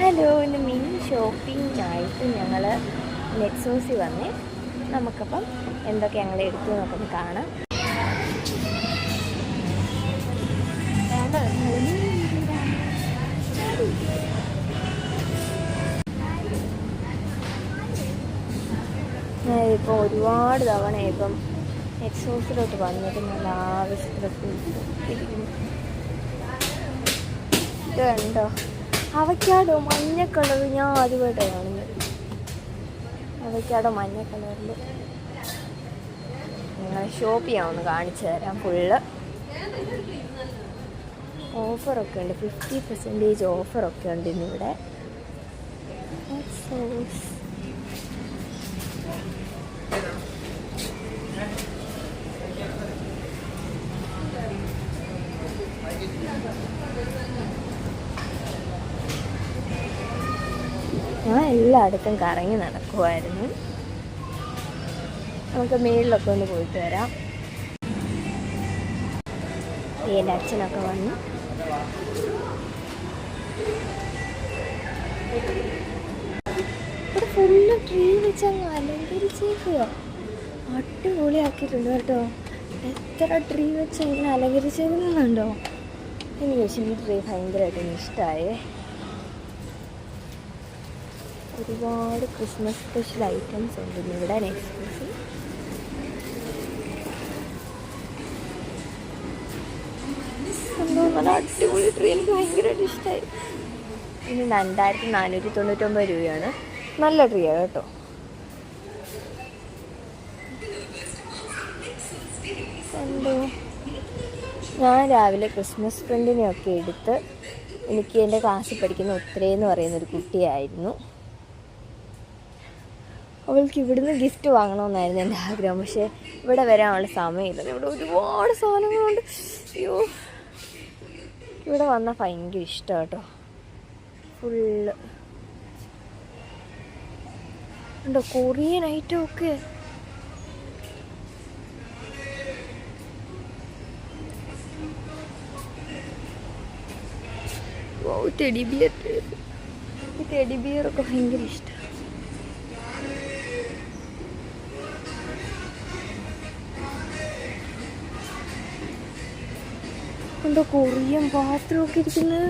Hello, ഇന്ന് mini ഷോപ്പിംഗായിട്ട് ഞങ്ങൾ നെക്സോസിൽ വന്നേ. നമുക്കപ്പം എന്തൊക്കെ ഞങ്ങൾ എടുത്തു നോക്കൊന്ന് കാണാം. ഇപ്പോൾ ഒരുപാട് തവണ ഇപ്പം നെക്സോസിലോട്ട് വന്നിട്ട് നല്ല ആവശ്യത്തിലൊക്കെ ഇരിക്കുന്നു. ഇത് കണ്ടോ, അവയ്ക്കാടോ മഞ്ഞ കളർ. ഞാൻ ആദ്യമായിട്ടാണ് കാണുന്നത് അവയ്ക്കാടോ മഞ്ഞ കളറിൽ. നിങ്ങൾ ഷോപ്പ് ചെയ്യാമെന്ന് കാണിച്ചു തരാം. ഫുള്ള് ഓഫറൊക്കെ ഉണ്ട്, 50% ഓഫറൊക്കെ ഉണ്ട് ഇന്നിവിടെ. ഞാൻ എല്ലായിടത്തും കറങ്ങി നടക്കുമായിരുന്നു. നമുക്ക് മേളിലൊക്കെ ഒന്ന് പോയിട്ട് വരാം. എൻ്റെ അച്ഛനൊക്കെ വന്നു. ഇവിടെ ഫുള്ള് ട്രീ വെച്ചങ്ങ് അലങ്കരിച്ചേക്കുക. അടിപൊളിയാക്കിയിട്ടുണ്ട് കേട്ടോ. എത്ര ട്രീ വെച്ച് ഇങ്ങനെ അലങ്കരിച്ചേക്കുന്നുണ്ടോ. എനിക്ക് പക്ഷേ ഈ ട്രീ ഭയങ്കരമായിട്ട് ഇഷ്ടമായേ. ഒരുപാട് ക്രിസ്മസ് സ്പെഷ്യൽ ഐറ്റംസ് ഉണ്ട് ഇവിടെ നെക്സോസിൽ. നല്ല അടിപൊളി ട്രീ, എനിക്ക് ഭയങ്കരമായിട്ട് ഇഷ്ടമായി. ഇനി 2499 രൂപയാണ്. നല്ല ട്രീയാണ് കേട്ടോ. എന്തോ ഞാൻ രാവിലെ ക്രിസ്മസ് ഫ്രണ്ടിനെയൊക്കെ എടുത്ത്, എനിക്ക് എൻ്റെ ക്ലാസ്സിൽ പഠിക്കുന്ന ഉത്തരയെന്ന് പറയുന്നൊരു കുട്ടിയായിരുന്നു. അവൾക്ക് ഇവിടുന്ന് ഗിഫ്റ്റ് വാങ്ങണമെന്നായിരുന്നു എൻ്റെ ആഗ്രഹം. പക്ഷേ ഇവിടെ വരാനുള്ള സമയമില്ല. ഇവിടെ ഒരുപാട് സാധനങ്ങളുണ്ട്. അയ്യോ, ഇവിടെ വന്നാൽ ഭയങ്കര ഇഷ്ടം കേട്ടോ. ഫുള്ള് ഉണ്ടോ കൊറിയൻ ഐറ്റം ഒക്കെ. ടെഡി ബിയർ, ഈ ടെഡി ബിയറൊക്കെ ഭയങ്കര ഇഷ്ടം. ഉണ്ടോ കൊറിയൻ പാത്രമൊക്കെ ഇരിക്കുന്നത്.